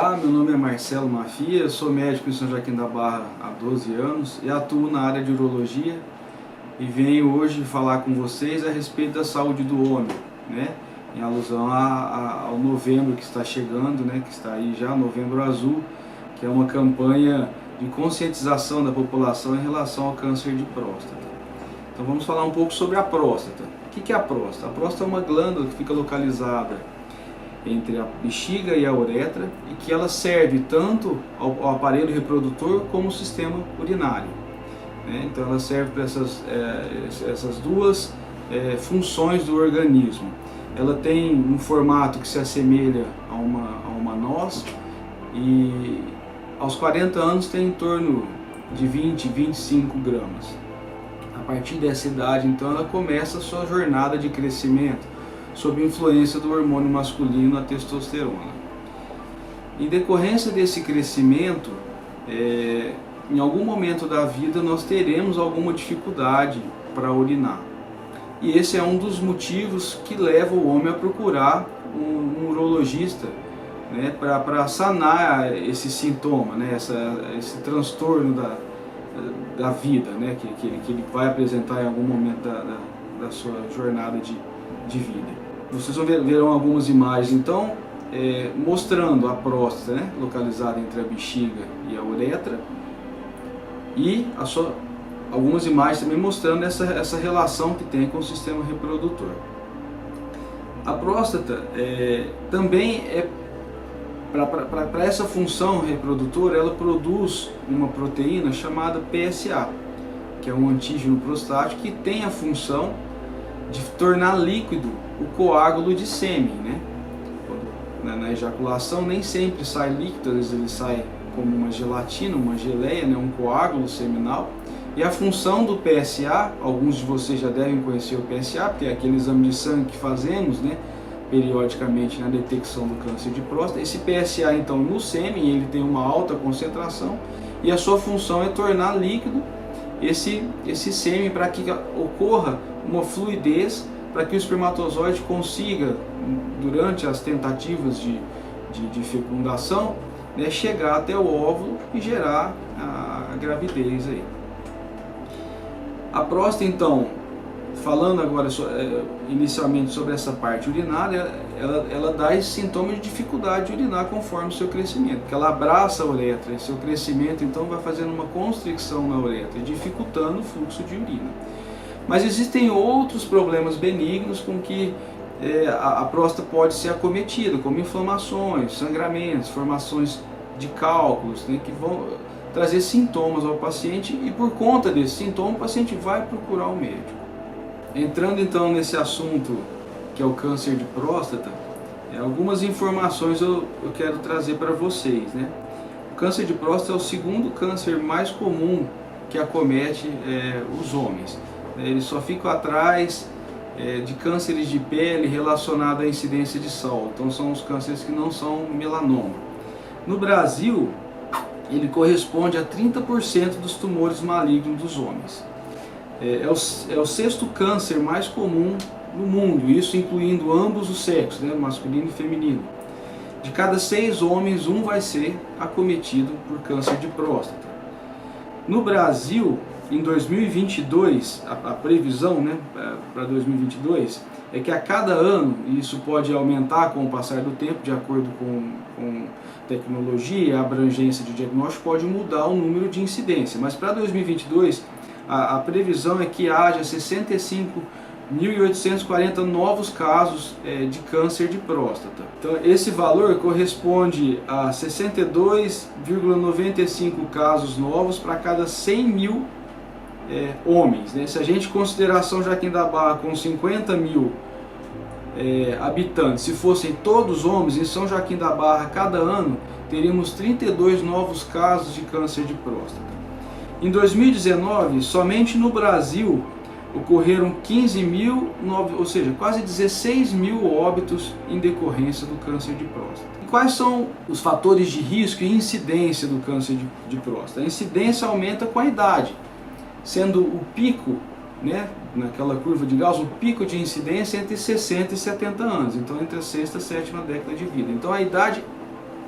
Olá, meu nome é Marcelo Mafia, eu sou médico em São Joaquim da Barra há 12 anos e atuo na área de urologia e venho hoje falar com vocês a respeito da saúde do homem, né? Em alusão ao novembro que está chegando, né? Que está aí já, Novembro Azul, que é uma campanha de conscientização da população em relação ao câncer de próstata. Então vamos falar um pouco sobre a próstata. O que é a próstata? A próstata é uma glândula que fica localizada entre a bexiga e a uretra e que ela serve tanto ao aparelho reprodutor como ao sistema urinário, né? Então ela serve para essas duas funções do organismo. Ela tem um formato que se assemelha a uma noz e aos 40 anos tem em torno de 20, 25 gramas. A partir dessa idade, então, ela começa a sua jornada de crescimento sob influência do hormônio masculino, a testosterona. Em decorrência desse crescimento, em algum momento da vida nós teremos alguma dificuldade para urinar. E esse é um dos motivos que leva o homem a procurar um urologista, né, para sanar esse sintoma, né, esse transtorno da vida, né, que ele vai apresentar em algum momento da sua jornada de vida. Vocês verão algumas imagens então mostrando a próstata, né, localizada entre a bexiga e a uretra, e algumas imagens também mostrando essa relação que tem com o sistema reprodutor. A próstata também para essa função reprodutora, ela produz uma proteína chamada PSA, que é um antígeno prostático que tem a função de tornar líquido o coágulo de sêmen, né? Na ejaculação nem sempre sai líquido, às vezes ele sai como uma gelatina, uma geleia, né? Um coágulo seminal. E a função do PSA, alguns de vocês já devem conhecer o PSA, porque é aquele exame de sangue que fazemos, né, periodicamente na detecção do câncer de próstata. Esse PSA, então, no sêmen, ele tem uma alta concentração e a sua função é tornar líquido esse sêmen para que ocorra uma fluidez, para que o espermatozoide consiga, durante as tentativas de fecundação, né, chegar até o óvulo e gerar a gravidez aí. A próstata, então, falando agora inicialmente sobre essa parte urinária, ela dá esse sintoma de dificuldade de urinar conforme o seu crescimento, porque ela abraça a uretra e seu crescimento então vai fazendo uma constricção na uretra, dificultando o fluxo de urina. Mas existem outros problemas benignos com que a próstata pode ser acometida, como inflamações, sangramentos, formações de cálculos, né, que vão trazer sintomas ao paciente, e por conta desse sintoma o paciente vai procurar o médico. Entrando então nesse assunto que é o câncer de próstata, algumas informações eu quero trazer para vocês, né? O câncer de próstata é o segundo câncer mais comum que acomete os homens. Ele só fica atrás de cânceres de pele relacionados à incidência de sol. Então são os cânceres que não são melanoma. No Brasil, ele corresponde a 30% dos tumores malignos dos homens. É o sexto câncer mais comum no mundo, isso incluindo ambos os sexos, né, masculino e feminino. De cada 6 homens, um vai ser acometido por câncer de próstata. No Brasil, em 2022, a previsão, né, para 2022 é que a cada ano, e isso pode aumentar com o passar do tempo, de acordo com tecnologia e a abrangência de diagnóstico, pode mudar o número de incidência, mas para 2022 a previsão é que haja 65.840 novos casos de câncer de próstata. Então esse valor corresponde a 62,95 casos novos para cada 100 mil homens, né? Se a gente considerar São Joaquim da Barra com 50 mil habitantes, se fossem todos homens, em São Joaquim da Barra, cada ano, teríamos 32 novos casos de câncer de próstata. Em 2019, somente no Brasil, ocorreram 15 mil, ou seja, quase 16 mil óbitos em decorrência do câncer de próstata. E quais são os fatores de risco e incidência do câncer de próstata? A incidência aumenta com a idade, sendo o pico, né, naquela curva de Gauss, o pico de incidência entre 60 e 70 anos, então entre a sexta e a sétima década de vida. Então a idade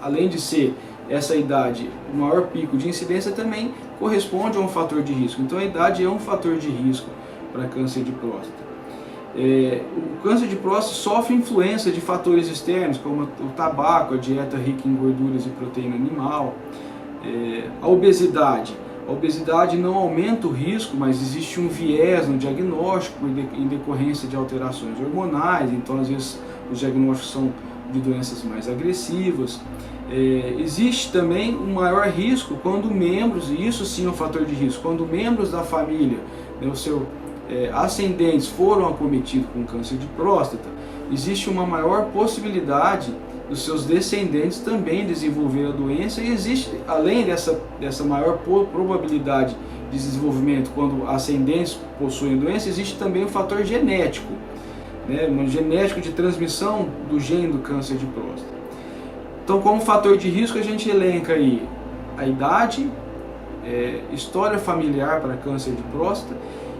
além de ser essa idade o maior pico de incidência, também corresponde a um fator de risco. Então a idade é um fator de risco para câncer de próstata. O câncer de próstata sofre influência de fatores externos, como o tabaco, a dieta rica em gorduras e proteína animal, a obesidade. A obesidade não aumenta o risco, mas existe um viés no diagnóstico em decorrência de alterações hormonais, então às vezes os diagnósticos são de doenças mais agressivas. Existe também um maior risco quando membros, e isso sim é um fator de risco, quando membros da família, né, os seus ascendentes foram acometidos com câncer de próstata, existe uma maior possibilidade dos seus descendentes também desenvolver a doença, e existe, além dessa maior probabilidade de desenvolvimento quando ascendentes possuem a doença, existe também o fator genético, né, um genético de transmissão do gene do câncer de próstata. Então, como fator de risco, a gente elenca aí a idade, história familiar para câncer de próstata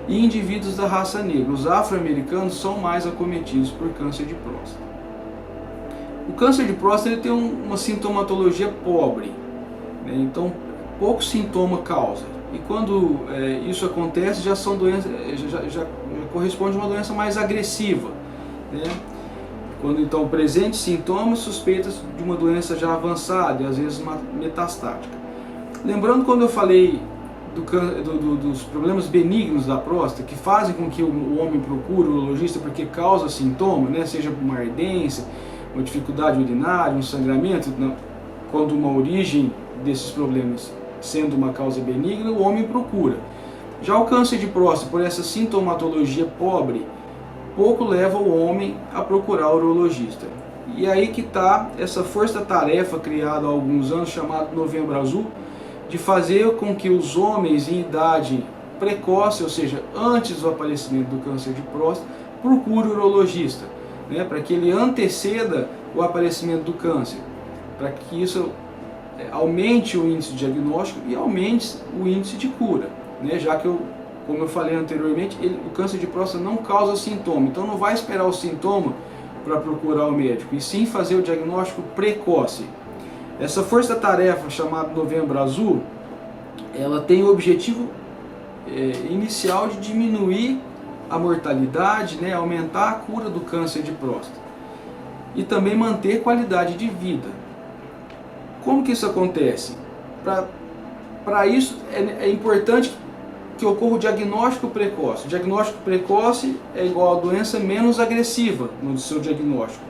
e indivíduos da raça negra. Os afro-americanos são mais acometidos por câncer de próstata. O câncer de próstata ele tem uma sintomatologia pobre, né? Então pouco sintoma causa. E quando isso acontece, já são doenças, já corresponde a uma doença mais agressiva, né? Quando então presentes sintomas, suspeitas de uma doença já avançada e às vezes metastática. Lembrando quando eu falei dos problemas benignos da próstata, que fazem com que o homem procure o urologista porque causa sintoma, né? Seja uma ardência, uma dificuldade urinária, um sangramento, quando uma origem desses problemas sendo uma causa benigna, o homem procura. Já o câncer de próstata, por essa sintomatologia pobre, pouco leva o homem a procurar o urologista. E aí que está essa força-tarefa criada há alguns anos, chamada Novembro Azul, de fazer com que os homens em idade precoce, ou seja, antes do aparecimento do câncer de próstata, procurem o urologista, né, para que ele anteceda o aparecimento do câncer, para que isso aumente o índice de diagnóstico e aumente o índice de cura, né, já que como eu falei anteriormente, o câncer de próstata não causa sintoma, então não vai esperar o sintoma para procurar o médico, e sim fazer o diagnóstico precoce. Essa força-tarefa chamada Novembro Azul, ela tem o objetivo inicial de diminuir a mortalidade, né, aumentar a cura do câncer de próstata e também manter qualidade de vida. Como que isso acontece? Para isso é importante que ocorra o diagnóstico precoce. O diagnóstico precoce é igual a doença menos agressiva no seu diagnóstico.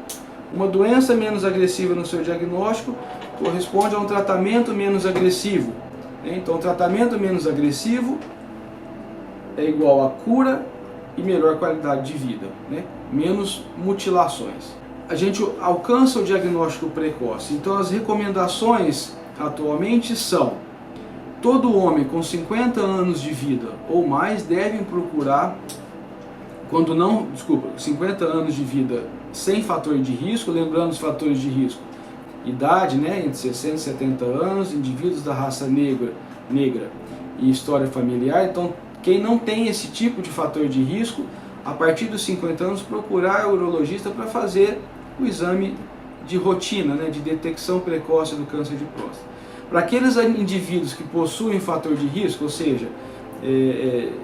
Uma doença menos agressiva no seu diagnóstico corresponde a um tratamento menos agressivo. Então, o tratamento menos agressivo é igual a cura e melhor qualidade de vida, né? Menos mutilações. A gente alcança o diagnóstico precoce. Então, as recomendações atualmente são: todo homem com 50 anos de vida ou mais deve procurar, 50 anos de vida sem fator de risco, lembrando os fatores de risco: idade, né, entre 60 e 70 anos, indivíduos da raça negra e história familiar. Então, quem não tem esse tipo de fator de risco, a partir dos 50 anos, procurar o urologista para fazer o exame de rotina, né, de detecção precoce do câncer de próstata. Para aqueles indivíduos que possuem fator de risco, ou seja,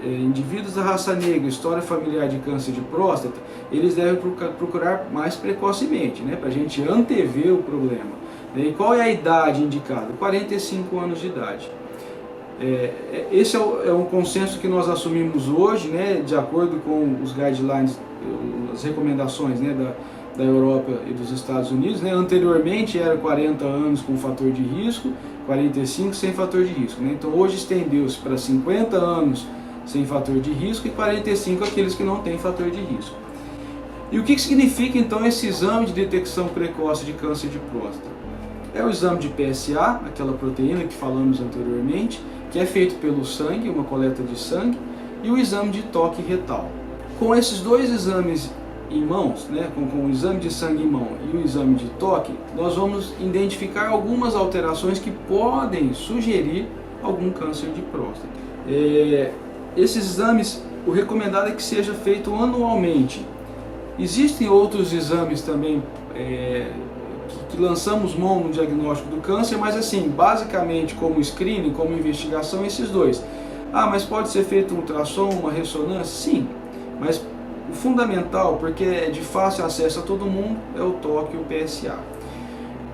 indivíduos da raça negra, história familiar de câncer de próstata, eles devem procurar mais precocemente, né, para a gente antever o problema. E qual é a idade indicada? 45 anos de idade. Esse é um consenso que nós assumimos hoje, né, de acordo com os guidelines, as recomendações, né, da Europa e dos Estados Unidos, né? Anteriormente era 40 anos com fator de risco, 45 sem fator de risco, né? Então hoje estendeu-se para 50 anos sem fator de risco e 45 aqueles que não têm fator de risco. E o que significa então esse exame de detecção precoce de câncer de próstata? É o exame de PSA, aquela proteína que falamos anteriormente, que é feito pelo sangue, uma coleta de sangue, e o exame de toque retal. Com esses dois exames em mãos, né, com o exame de sangue em mão e o exame de toque, nós vamos identificar algumas alterações que podem sugerir algum câncer de próstata. Esses exames, o recomendado é que seja feito anualmente. Existem outros exames também que lançamos mão no diagnóstico do câncer, mas assim, basicamente como screening, como investigação, esses dois. Ah, mas pode ser feito um ultrassom, uma ressonância? Sim, mas o fundamental, porque é de fácil acesso a todo mundo, é o toque e o PSA.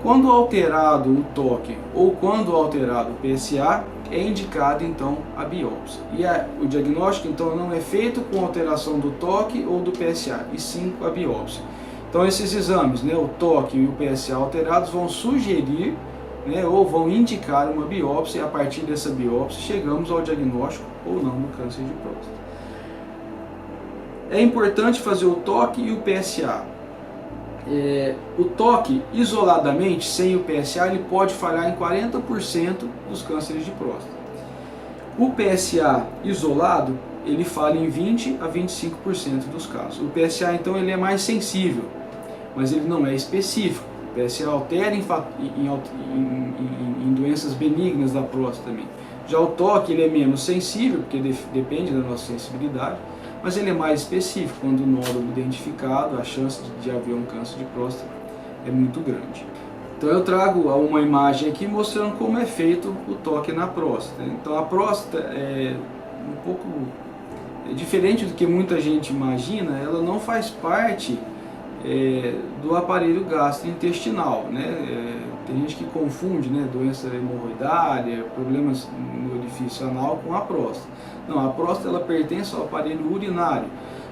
Quando alterado o toque ou quando alterado o PSA, é indicado então a biópsia. E o diagnóstico então não é feito com alteração do toque ou do PSA, e sim com a biópsia. Então esses exames, né, o toque e o PSA alterados vão sugerir, né, ou vão indicar uma biópsia, e a partir dessa biópsia chegamos ao diagnóstico ou não do câncer de próstata. É importante fazer o toque e o PSA. O toque isoladamente, sem o PSA, ele pode falhar em 40% dos cânceres de próstata. O PSA isolado, ele falha em 20 a 25% dos casos. O PSA então ele é mais sensível, mas ele não é específico. O PSA altera em doenças benignas da próstata também. Já o toque ele é menos sensível, porque depende da nossa sensibilidade, mas ele é mais específico. Quando o nódulo identificado, a chance de haver um câncer de próstata é muito grande. Então eu trago uma imagem aqui mostrando como é feito o toque na próstata. Então a próstata é um pouco diferente do que muita gente imagina, ela não faz parte do aparelho gastrointestinal, né? Tem gente que confunde, né, doença hemorroidária, problemas no orifício anal com a próstata. Não, a próstata ela pertence ao aparelho urinário,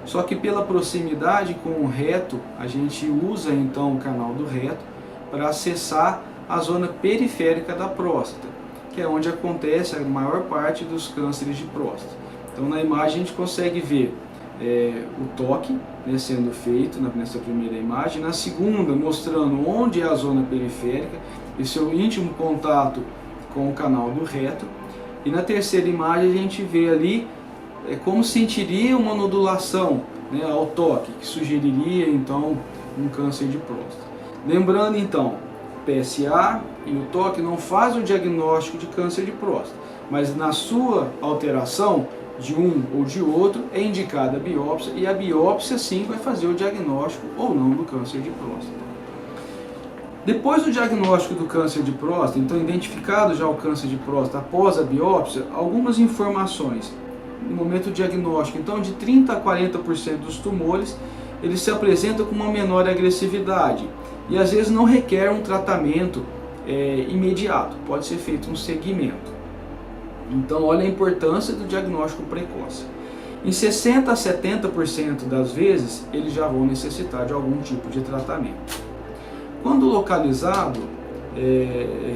só que pela proximidade com o reto, a gente usa então o canal do reto para acessar a zona periférica da próstata, que é onde acontece a maior parte dos cânceres de próstata. Então na imagem a gente consegue ver o toque, né, sendo feito nessa primeira imagem, na segunda mostrando onde é a zona periférica e seu íntimo contato com o canal do reto, e na terceira imagem a gente vê ali como sentiria uma nodulação, né, ao toque, que sugeriria então um câncer de próstata. Lembrando então, PSA e o toque não fazem o diagnóstico de câncer de próstata, mas na sua alteração de um ou de outro é indicada a biópsia, e a biópsia sim vai fazer o diagnóstico ou não do câncer de próstata. Depois do diagnóstico do câncer de próstata, então identificado já o câncer de próstata após a biópsia, algumas informações. No momento do diagnóstico, então de 30 a 40% dos tumores, eles se apresentam com uma menor agressividade e às vezes não requer um tratamento imediato, pode ser feito um segmento. Então olha a importância do diagnóstico precoce. Em 60 a 70% das vezes, eles já vão necessitar de algum tipo de tratamento. Quando localizado,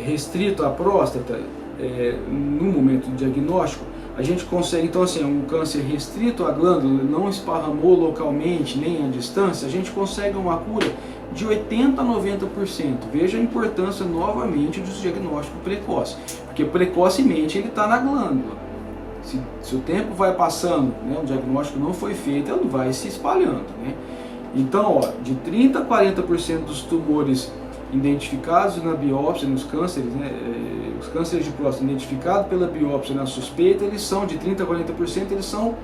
restrito à próstata, no momento do diagnóstico, a gente consegue, então assim, um câncer restrito à glândula, não esparramou localmente nem à distância, a gente consegue uma cura de 80 a 90%. Veja a importância novamente do diagnóstico precoce, porque precocemente ele está na glândula. Se o tempo vai passando, né, o diagnóstico não foi feito, ele vai se espalhando, né? Então, de 30 a 40% dos tumores identificados na biópsia, nos cânceres, né, os cânceres de próstata identificados pela biópsia na suspeita, eles são de 30 a 40%, eles são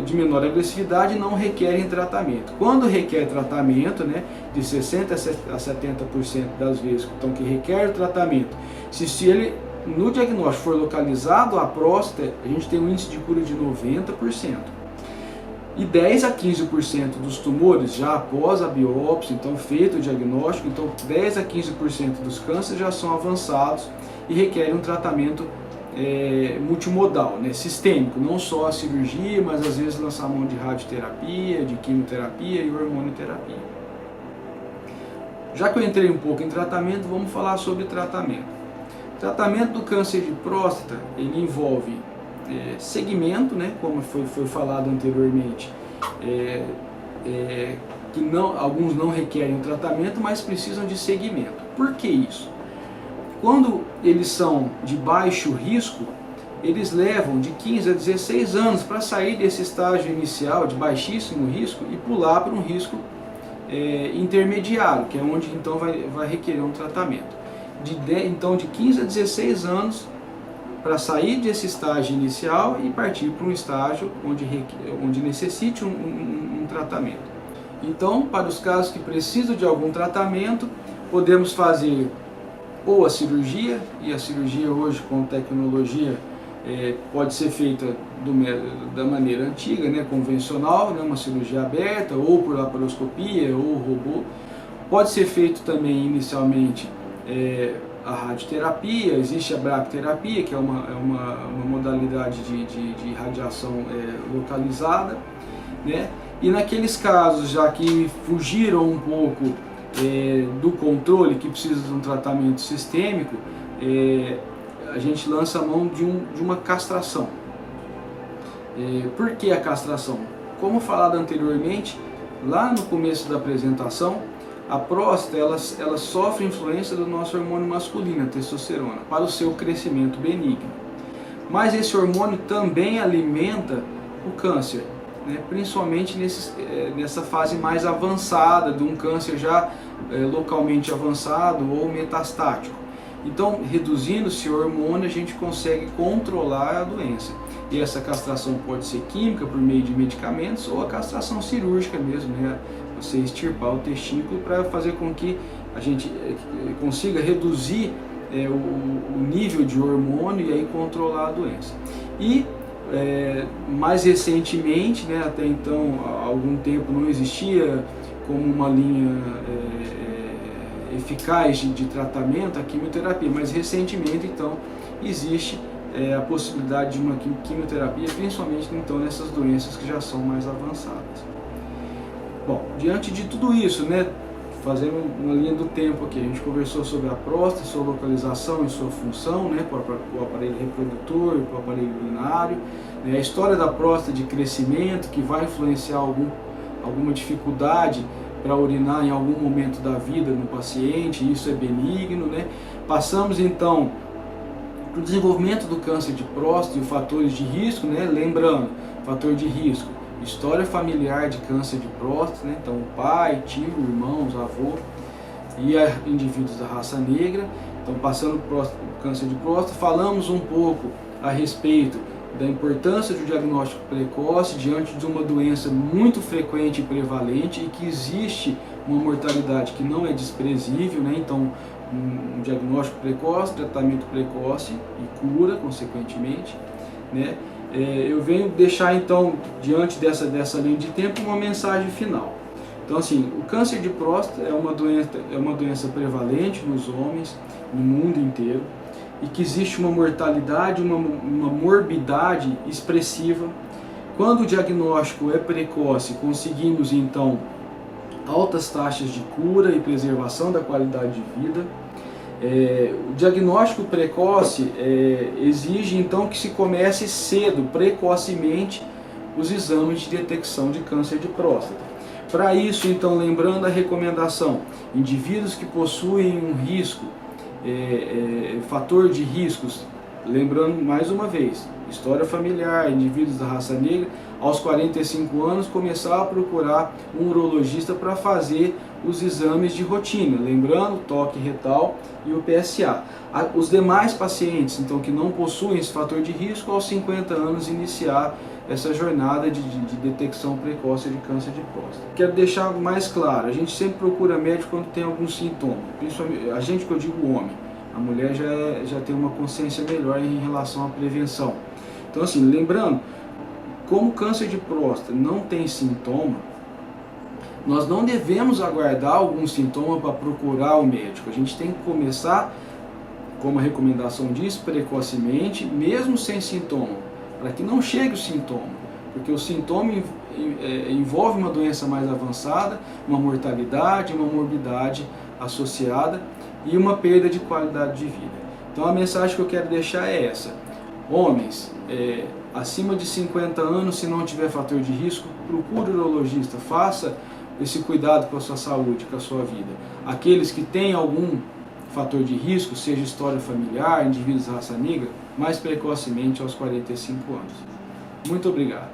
de menor agressividade e não requerem tratamento. Quando requer tratamento, né, de 60 a 70% das vezes, então que requer tratamento, se ele no diagnóstico for localizado a próstata, a gente tem um índice de cura de 90%. E 10 a 15% dos tumores já após a biópsia, então feito o diagnóstico, então 10 a 15% dos cânceres já são avançados e requerem um tratamento multimodal, né, sistêmico, não só a cirurgia, mas às vezes lançar mão de radioterapia, de quimioterapia e hormonioterapia. Já que eu entrei um pouco em tratamento, vamos falar sobre tratamento. O tratamento do câncer de próstata, ele envolve segmento, né, como foi falado anteriormente, que alguns não requerem um tratamento, mas precisam de segmento. Por que isso? Quando eles são de baixo risco, eles levam de 15 a 16 anos para sair desse estágio inicial de baixíssimo risco e pular para um risco intermediário, que é onde então vai requerer um tratamento. Então de 15 a 16 anos para sair desse estágio inicial e partir para um estágio onde necessite um tratamento. Então, para os casos que precisam de algum tratamento, podemos fazer ou a cirurgia, e a cirurgia hoje com tecnologia pode ser feita da maneira antiga, né, convencional, né, uma cirurgia aberta, ou por laparoscopia, ou robô. Pode ser feito também inicialmente a radioterapia, existe a bracterapia, que é uma modalidade de radiação localizada, né? E naqueles casos já que fugiram um pouco do controle, que precisa de um tratamento sistêmico, a gente lança a mão de uma castração. Por que a castração? Como falado anteriormente, lá no começo da apresentação, a próstata ela sofre influência do nosso hormônio masculino, a testosterona, para o seu crescimento benigno. Mas esse hormônio também alimenta o câncer, né? Principalmente nessa fase mais avançada, de um câncer já localmente avançado ou metastático. Então, reduzindo esse hormônio, a gente consegue controlar a doença. E essa castração pode ser química, por meio de medicamentos, ou a castração cirúrgica mesmo, né? Você extirpar o testículo para fazer com que a gente consiga reduzir o nível de hormônio e aí controlar a doença. E mais recentemente, né, até então, há algum tempo não existia como uma linha eficaz de tratamento a quimioterapia, mas recentemente então existe a possibilidade de uma quimioterapia, principalmente então nessas doenças que já são mais avançadas. Bom, diante de tudo isso, né, fazendo uma linha do tempo aqui, a gente conversou sobre a próstata, sua localização e sua função, né, para o aparelho reprodutor, para o aparelho urinário, né, a história da próstata de crescimento que vai influenciar alguma dificuldade para urinar em algum momento da vida no paciente, isso é benigno, né? Passamos então para o desenvolvimento do câncer de próstata e os fatores de risco, né? Lembrando, fator de risco, história familiar de câncer de próstata, né? Então pai, tio, irmãos, avô e indivíduos da raça negra. Então passando para o câncer de próstata, falamos um pouco a respeito da importância do diagnóstico precoce diante de uma doença muito frequente e prevalente e que existe uma mortalidade que não é desprezível, né? Então um diagnóstico precoce, tratamento precoce e cura consequentemente, né? Eu venho deixar então diante dessa linha de tempo uma mensagem final. Então assim, o câncer de próstata é uma doença prevalente nos homens no mundo inteiro, e que existe uma mortalidade, uma morbidade expressiva. Quando o diagnóstico é precoce, conseguimos então altas taxas de cura e preservação da qualidade de vida. O diagnóstico precoce exige então que se comece cedo, precocemente, os exames de detecção de câncer de próstata. Para isso, então, lembrando a recomendação, indivíduos que possuem um risco, fator de riscos, lembrando mais uma vez, história familiar, indivíduos da raça negra, aos 45 anos começar a procurar um urologista para fazer os exames de rotina, lembrando toque retal e o PSA. Os demais pacientes, então, que não possuem esse fator de risco, aos 50 anos iniciar essa jornada de detecção precoce de câncer de próstata. Quero deixar mais claro, a gente sempre procura médico quando tem algum sintoma, principalmente a gente, que eu digo o homem, a mulher já tem uma consciência melhor em relação à prevenção. Então assim, lembrando, como o câncer de próstata não tem sintoma, nós não devemos aguardar algum sintoma para procurar o médico. A gente tem que começar, como a recomendação diz, precocemente, mesmo sem sintoma, para que não chegue o sintoma, porque o sintoma envolve uma doença mais avançada, uma mortalidade, uma morbidade associada e uma perda de qualidade de vida. Então a mensagem que eu quero deixar é essa: homens acima de 50 anos, se não tiver fator de risco, procure o urologista, faça esse cuidado com a sua saúde, com a sua vida. Aqueles que têm algum fator de risco, seja história familiar, indivíduos da raça negra, mais precocemente aos 45 anos. Muito obrigado.